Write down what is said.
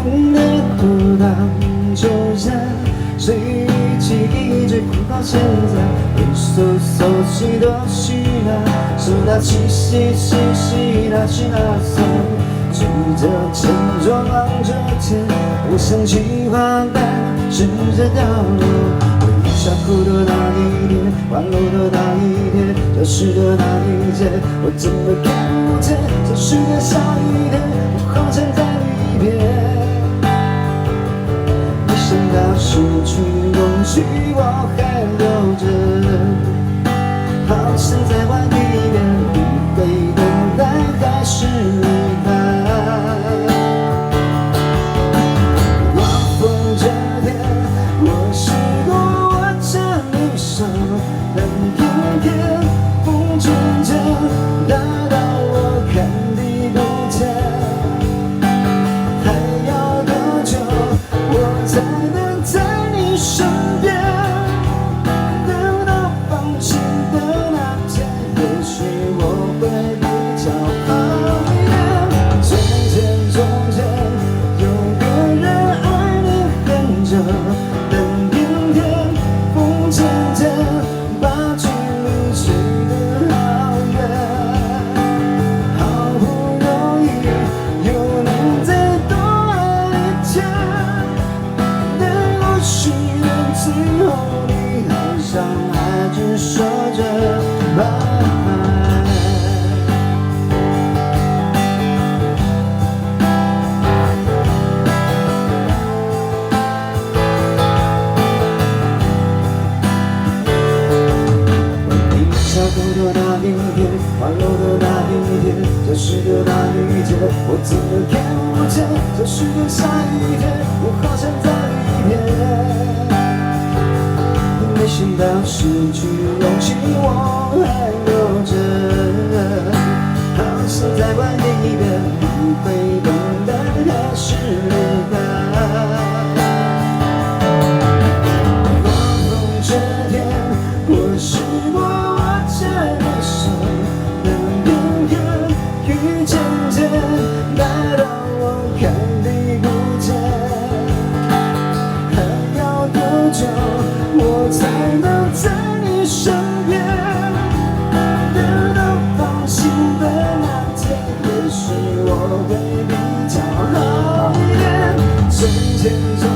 风的鼓荡着人，谁记忆一直哭到现在，一首首记都是那，是那七夕七夕那是那首，举着沉重望着天，我想起花瓣试着掉落。回想哭的那一天，欢乐的那一天，这是的那一天，我怎么看不见？这是个下雨天，我好想在一边。没想到失去勇气，我还留着，好想再玩一遍，不会等待，还是离开。刮风这天，我试过握着你手，但偏偏风渐渐大到我看你不见。还要多久，我才能在你身边？等到放晴的那天，也许我会比较好一点。从前从前，有个人爱你很久，但偏偏风渐渐把距离吹得好远。好不容易有能再多爱一天，但我许愿最后你好像还只说着拜拜。你笑过的那一天，欢乐的那一天，这是个那一天，我怎么看不见？这是个下雨天，我好想在一边。没想到失去勇气，我还留着，好想再玩一遍，不会等待，还是离开。刮风这天，我试过握着你手，但偏偏雨渐渐大到我看你不见。还要多久，我才能在你身边？等到放晴的那天，也许我会比较好一点。从前。